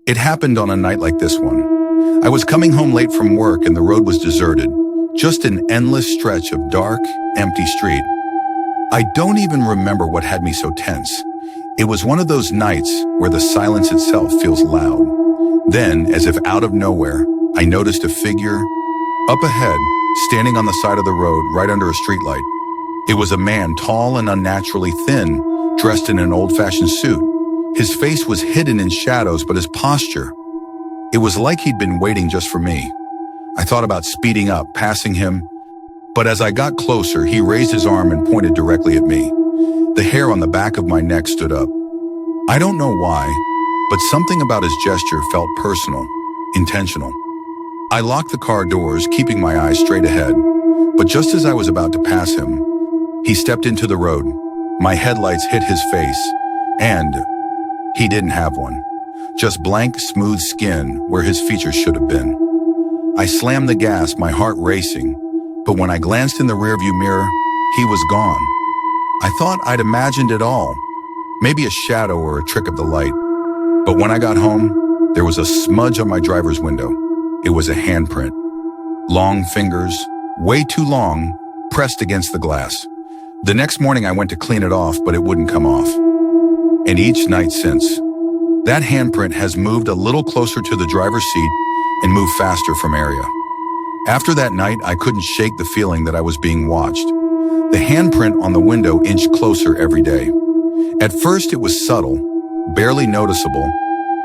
It happened on a night like this one. I was coming home late from work and the road was deserted, just an endless stretch of dark, empty street. I don't even remember what had me so tense. It was one of those nights where the silence itself feels loud. Then, as if out of nowhere, I noticed a figure up ahead, standing on the side of the road right under a streetlight. It was a man, tall and unnaturally thin, dressed in an old-fashioned suit. His face was hidden in shadows, but his posture, it was like he'd been waiting just for me. I thought about speeding up, passing him, but as I got closer, he raised his arm and pointed directly at me. The hair on the back of my neck stood up. I don't know why, but something about his gesture felt personal, intentional. I locked the car doors, keeping my eyes straight ahead, but just as I was about to pass him, he stepped into the road. My headlights hit his face, and he didn't have one. Just blank, smooth skin where his features should have been. I slammed the gas, my heart racing, but when I glanced in the rearview mirror, he was gone. I thought I'd imagined it all, maybe a shadow or a trick of the light. But when I got home, there was a smudge on my driver's window. It was a handprint. Long fingers, way too long, pressed against the glass. The next morning I went to clean it off, but it wouldn't come off. And each night since, that handprint has moved a little closer to the driver's seat and moved faster from area. After that night, I couldn't shake the feeling that I was being watched. The handprint on the window inched closer every day. At first it was subtle, barely noticeable,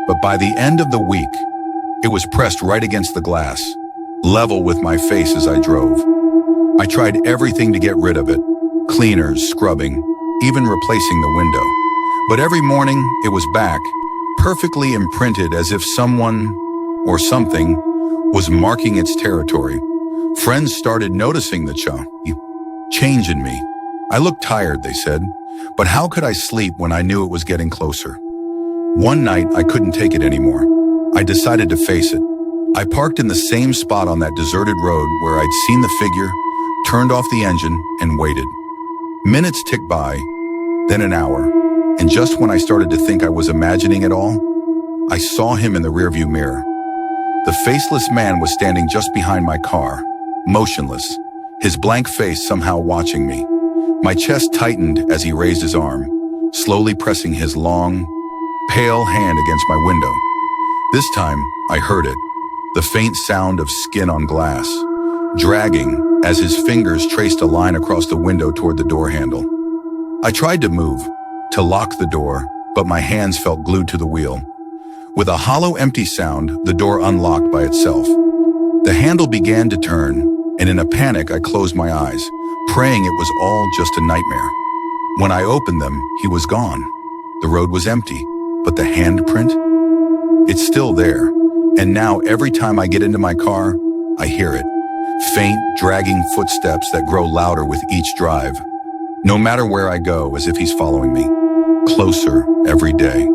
but by the end of the week, it was pressed right against the glass, level with my face as I drove. I tried everything to get rid of it, cleaners, scrubbing, even replacing the window. But every morning, it was back, perfectly imprinted as if someone, or something, was marking its territory. Friends started noticing the change in me. I looked tired, they said, but how could I sleep when I knew it was getting closer? One night, I couldn't take it anymore. I decided to face it. I parked in the same spot on that deserted road where I'd seen the figure, turned off the engine, and waited. Minutes ticked by, then an hour, and just when I started to think I was imagining it all, I saw him in the rearview mirror. The faceless man was standing just behind my car, motionless, his blank face somehow watching me. My chest tightened as he raised his arm, slowly pressing his long, pale hand against my window. This time, I heard it, the faint sound of skin on glass, dragging as his fingers traced a line across the window toward the door handle. I tried to move, to lock the door, but my hands felt glued to the wheel. With a hollow, empty sound, the door unlocked by itself. The handle began to turn, and in a panic, I closed my eyes, praying it was all just a nightmare. When I opened them, he was gone. The road was empty, but the handprint? It's still there, and now every time I get into my car, I hear it. Faint, dragging footsteps that grow louder with each drive. No matter where I go, as if he's following me. Closer every day.